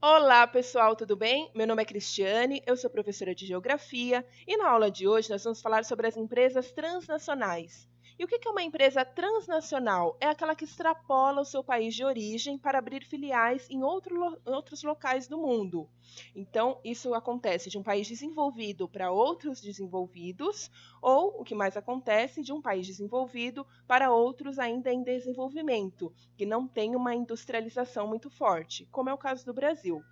Olá, pessoal, tudo bem? Meu nome é Cristiane, eu sou professora de Geografia e na aula de hoje nós vamos falar sobre as empresas transnacionais. E o que é uma empresa transnacional? É aquela que extrapola o seu país de origem para abrir filiais em outros locais do mundo. Então, isso acontece de um país desenvolvido para outros desenvolvidos, ou, o que mais acontece, de um país desenvolvido para outros ainda em desenvolvimento, que não tem uma industrialização muito forte, como é o caso do Brasil.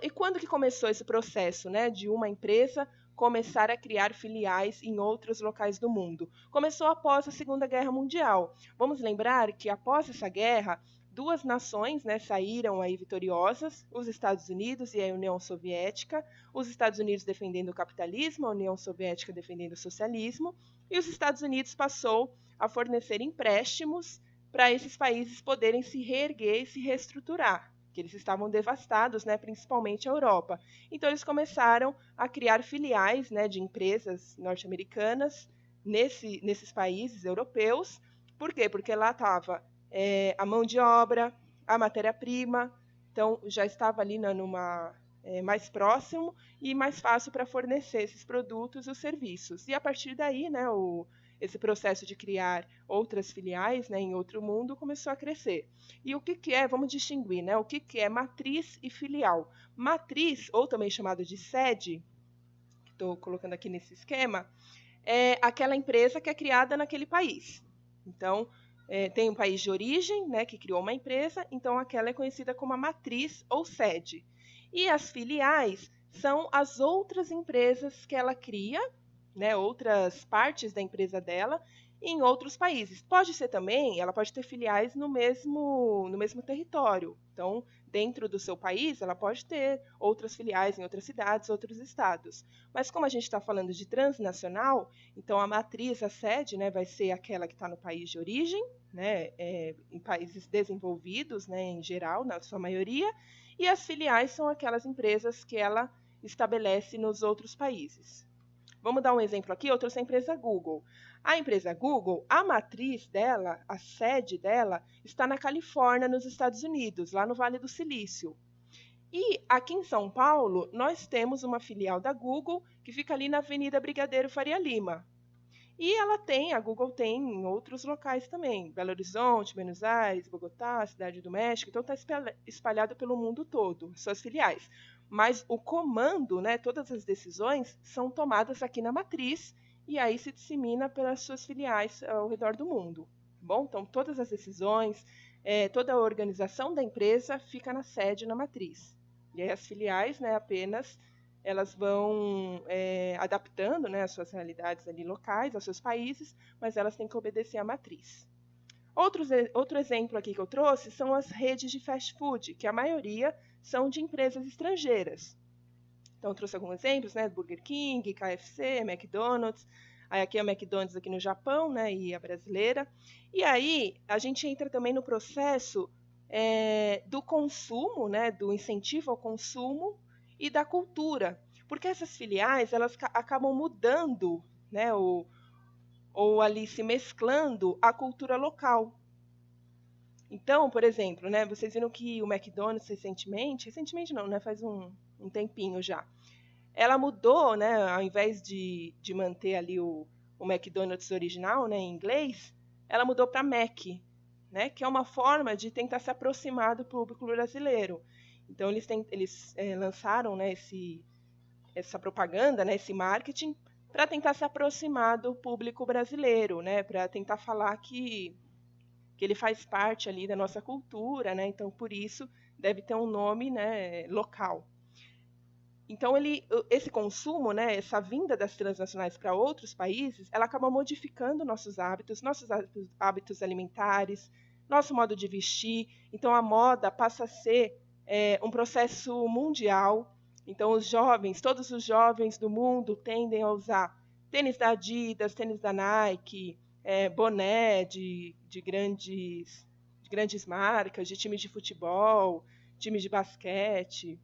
E quando que começou esse processo, né, de uma empresa começar a criar filiais em outros locais do mundo? Começou após a Segunda Guerra Mundial. Vamos lembrar que após essa guerra, duas nações, né, saíram aí vitoriosas, os Estados Unidos e a União Soviética, os Estados Unidos defendendo o capitalismo, a União Soviética defendendo o socialismo, e os Estados Unidos passou a fornecer empréstimos para esses países poderem se reerguer e se reestruturar, que eles estavam devastados, né, principalmente a Europa. Então eles começaram a criar filiais, né, de empresas norte-americanas nesses países europeus. Por quê? Porque lá estava a mão de obra, a matéria-prima, então já estava ali numa mais próximo e mais fácil para fornecer esses produtos e os serviços. E a partir daí, né, esse processo de criar outras filiais, né, em outro mundo começou a crescer. E o que é, vamos distinguir, né, o que é matriz e filial. Matriz, ou também chamado de sede, que estou colocando aqui nesse esquema, é aquela empresa que é criada naquele país. Então, tem um país de origem, né, que criou uma empresa, então aquela é conhecida como a matriz ou sede. E as filiais são as outras empresas que ela cria, né, outras partes da empresa dela, em outros países. Pode ser também, ela pode ter filiais no mesmo território. Então, dentro do seu país, ela pode ter outras filiais em outras cidades, outros estados. Mas como a gente está falando de transnacional, então a matriz, a sede, né, vai ser aquela que está no país de origem, né, em países desenvolvidos, né, em geral, na sua maioria, e as filiais são aquelas empresas que ela estabelece nos outros países. Vamos dar um exemplo aqui, eu trouxe a empresa Google. A empresa Google, a matriz dela, a sede dela, está na Califórnia, nos Estados Unidos, lá no Vale do Silício. E aqui em São Paulo, nós temos uma filial da Google que fica ali na Avenida Brigadeiro Faria Lima. E a Google tem em outros locais também, Belo Horizonte, Buenos Aires, Bogotá, Cidade do México, então está espalhado pelo mundo todo, suas filiais. Mas o comando, né, todas as decisões são tomadas aqui na matriz e aí se dissemina pelas suas filiais ao redor do mundo. Bom, então todas as decisões, toda a organização da empresa fica na sede, na matriz. E aí as filiais, né, apenas elas vão adaptando, né, as suas realidades ali locais, aos seus países, mas elas têm que obedecer à matriz. Outro exemplo aqui que eu trouxe são as redes de fast food, que a maioria são de empresas estrangeiras. Então, eu trouxe alguns exemplos, né, Burger King, KFC, McDonald's. Aí aqui é a McDonald's aqui no Japão, né, e a brasileira. E aí a gente entra também no processo do consumo, né, do incentivo ao consumo e da cultura, porque essas filiais elas acabam mudando, né, ou ali se mesclando a cultura local. Então, por exemplo, né, vocês viram que o McDonald's recentemente não, né, faz um tempinho já, ela mudou, né, ao invés de manter ali o McDonald's original, né, em inglês, ela mudou para Mac, né, que é uma forma de tentar se aproximar do público brasileiro. Então, eles lançaram, né, essa propaganda, né, esse marketing, para tentar se aproximar do público brasileiro, né, para tentar falar que ele faz parte ali da nossa cultura, né, então por isso deve ter um nome, né, local. Então esse consumo, né, essa vinda das transnacionais para outros países, ela acaba modificando nossos hábitos alimentares, nosso modo de vestir. Então a moda passa a ser um processo mundial. Então todos os jovens do mundo tendem a usar tênis da Adidas, tênis da Nike, boné de grandes marcas, de times de futebol, times de basquete.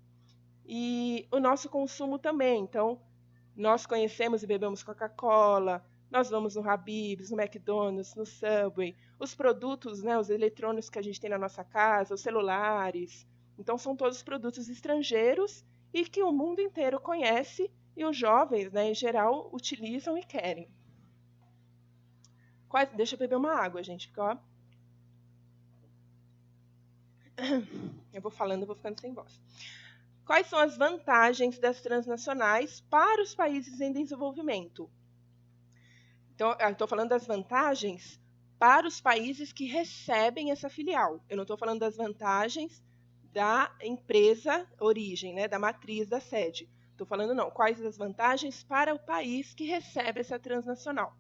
E o nosso consumo também. Então, nós conhecemos e bebemos Coca-Cola, nós vamos no Habib's, no McDonald's, no Subway, os produtos, né, os eletrônicos que a gente tem na nossa casa, os celulares, Então, são todos produtos estrangeiros e que o mundo inteiro conhece e os jovens, né, em geral, utilizam e querem. Deixa eu beber uma água, gente, porque ó, eu vou falando, eu vou ficando sem voz. Quais são as vantagens das transnacionais para os países em desenvolvimento? Então, eu estou falando das vantagens para os países que recebem essa filial. Eu não estou falando das vantagens da empresa origem, né, da matriz da sede. Estou falando não, quais as vantagens para o país que recebe essa transnacional.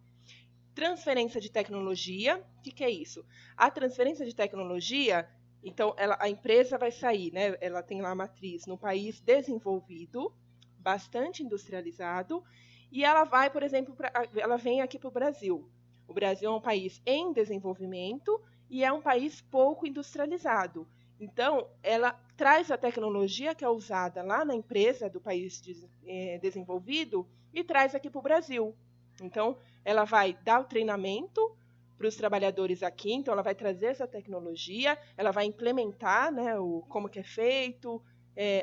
Transferência de tecnologia, o que é isso? A transferência de tecnologia, então a empresa vai sair, né, ela tem lá a matriz no país desenvolvido, bastante industrializado, e ela vai, por exemplo, ela vem aqui para o Brasil. O Brasil é um país em desenvolvimento e é um país pouco industrializado. Então, ela traz a tecnologia que é usada lá na empresa do país desenvolvido e traz aqui para o Brasil. Então, ela vai dar o treinamento para os trabalhadores aqui, então ela vai trazer essa tecnologia, ela vai implementar, né, como que é feito,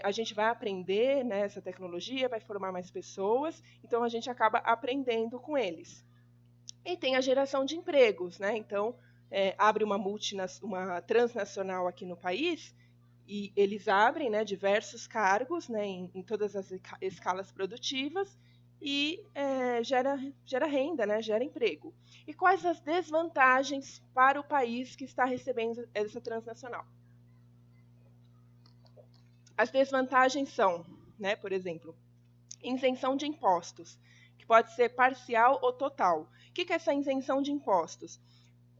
a gente vai aprender, né, essa tecnologia, vai formar mais pessoas, então a gente acaba aprendendo com eles. E tem a geração de empregos, né? Então, abre uma transnacional aqui no país e eles abrem, né, diversos cargos, né, em todas as escalas produtivas e gera renda, né, gera emprego. E quais as desvantagens para o país que está recebendo essa transnacional? As desvantagens são, né, por exemplo, isenção de impostos, que pode ser parcial ou total. O que é essa isenção de impostos?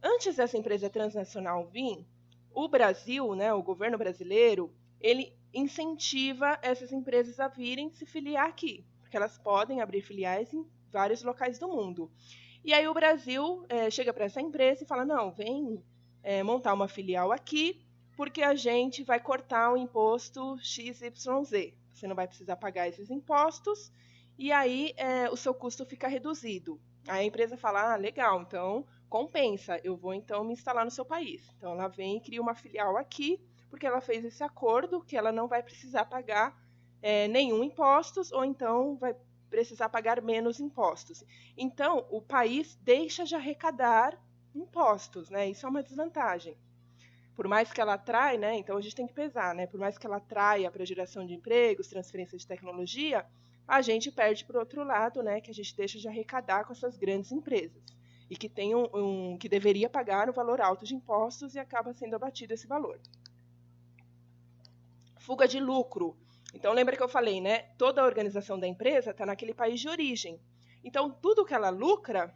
Antes dessa empresa transnacional vir, o Brasil, né, o governo brasileiro, ele incentiva essas empresas a virem se filiar aqui, porque elas podem abrir filiais em vários locais do mundo. E aí o Brasil chega para essa empresa e fala, não, vem montar uma filial aqui, porque a gente vai cortar o imposto XYZ. Você não vai precisar pagar esses impostos, e aí o seu custo fica reduzido. Aí a empresa fala, legal, então compensa, eu vou então me instalar no seu país. Então ela vem e cria uma filial aqui, porque ela fez esse acordo que ela não vai precisar pagar nenhum impostos, ou então vai precisar pagar menos impostos. Então o país deixa de arrecadar impostos, né? Isso é uma desvantagem. Por mais que ela atraia, né? Então a gente tem que pesar, né? Por mais que ela atraia para geração de empregos, transferência de tecnologia, a gente perde por outro lado, né? Que a gente deixa de arrecadar com essas grandes empresas e que tem que deveria pagar um valor alto de impostos e acaba sendo abatido esse valor. Fuga de lucro. Então lembra que eu falei, né? Toda a organização da empresa está naquele país de origem. Então tudo que ela lucra,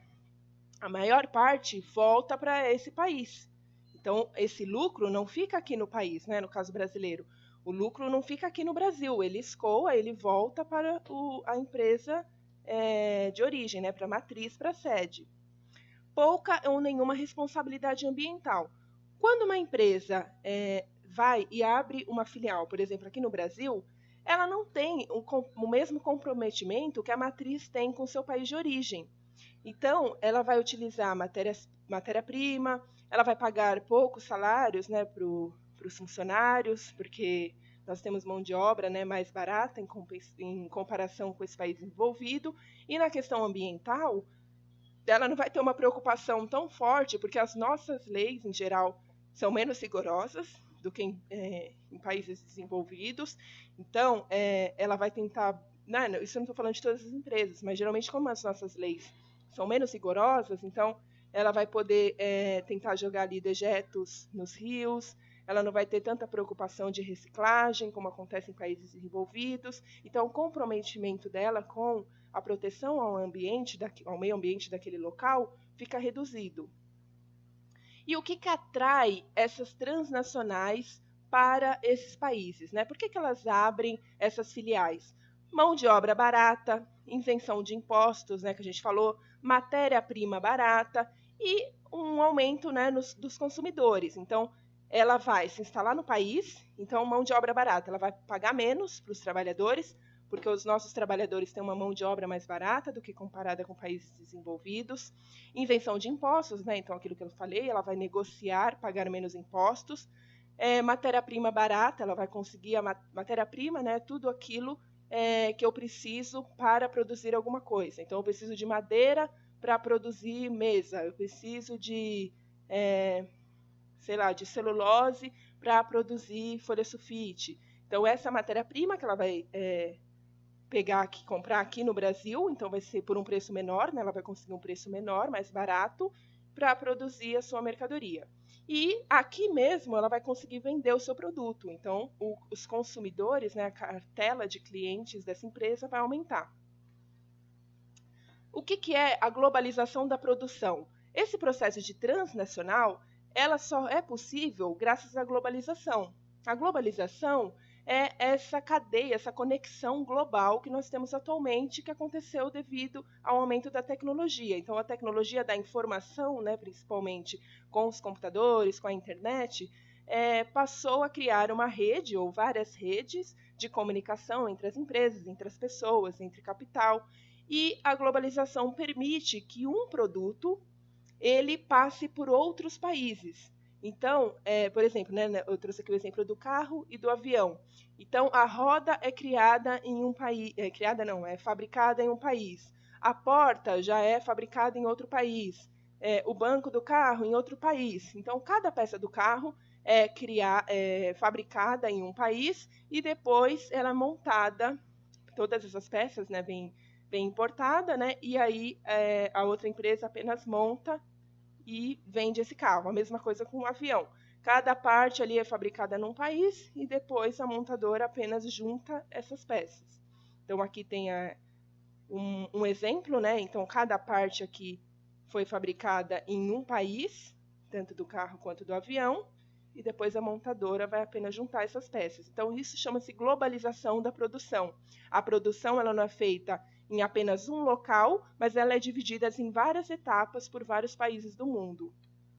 a maior parte volta para esse país. Então, esse lucro não fica aqui no país, né? No caso brasileiro. O lucro não fica aqui no Brasil, ele escoa, ele volta para a empresa de origem, né? Para a matriz, para a sede. Pouca ou nenhuma responsabilidade ambiental. Quando uma empresa vai e abre uma filial, por exemplo, aqui no Brasil, ela não tem o mesmo comprometimento que a matriz tem com o seu país de origem. Então, ela vai utilizar matéria-prima, ela vai pagar poucos salários, né, para os funcionários, porque nós temos mão de obra, né, mais barata em comparação com esse país envolvido. E na questão ambiental, ela não vai ter uma preocupação tão forte, porque as nossas leis, em geral, são menos rigorosas do que em países desenvolvidos. Então, ela vai tentar... Não, isso eu não estou falando de todas as empresas, mas geralmente como as nossas leis são menos rigorosas, então ela vai poder tentar jogar ali dejetos nos rios, ela não vai ter tanta preocupação de reciclagem, como acontece em países desenvolvidos. Então, o comprometimento dela com a proteção ao meio ambiente daquele local fica reduzido. E o que atrai essas transnacionais para esses países, né? Por que elas abrem essas filiais? Mão de obra barata, isenção de impostos, né, que a gente falou, matéria-prima barata e um aumento, né, dos consumidores. Então, ela vai se instalar no país, então mão de obra barata, ela vai pagar menos para os trabalhadores, porque os nossos trabalhadores têm uma mão de obra mais barata do que comparada com países desenvolvidos. Isenção de impostos, né? Então, aquilo que eu falei, ela vai negociar, pagar menos impostos. matéria-prima barata, ela vai conseguir a matéria-prima, né, tudo aquilo que eu preciso para produzir alguma coisa. Então, eu preciso de madeira para produzir mesa, eu preciso de, sei lá, de celulose para produzir folha sulfite. Então, essa matéria-prima que ela vai pegar aqui, comprar aqui no Brasil, então vai ser por um preço menor, né? Ela vai conseguir um preço menor, mais barato, para produzir a sua mercadoria. E aqui mesmo ela vai conseguir vender o seu produto. Então, os consumidores, né, a cartela de clientes dessa empresa vai aumentar. O que é a globalização da produção? Esse processo de transnacional, ela só é possível graças à globalização. A globalização é essa cadeia, essa conexão global que nós temos atualmente, que aconteceu devido ao aumento da tecnologia. Então, a tecnologia da informação, né, principalmente com os computadores, com a internet, passou a criar uma rede ou várias redes de comunicação entre as empresas, entre as pessoas, entre capital. E a globalização permite que um produto ele passe por outros países. Então, por exemplo, né, eu trouxe aqui o exemplo do carro e do avião. Então, a roda é criada em um país, é fabricada em um país. A porta já é fabricada em outro país. O banco do carro em outro país. Então, cada peça do carro é fabricada em um país e depois ela é montada. Todas essas peças, né, vêm importada, né? E aí a outra empresa apenas monta e vende esse carro. A mesma coisa com o avião. Cada parte ali é fabricada num país e depois a montadora apenas junta essas peças. Então aqui tem um exemplo, né? Então cada parte aqui foi fabricada em um país, tanto do carro quanto do avião, e depois a montadora vai apenas juntar essas peças. Então isso chama-se globalização da produção. A produção ela não é feita em apenas um local, mas ela é dividida em várias etapas por vários países do mundo.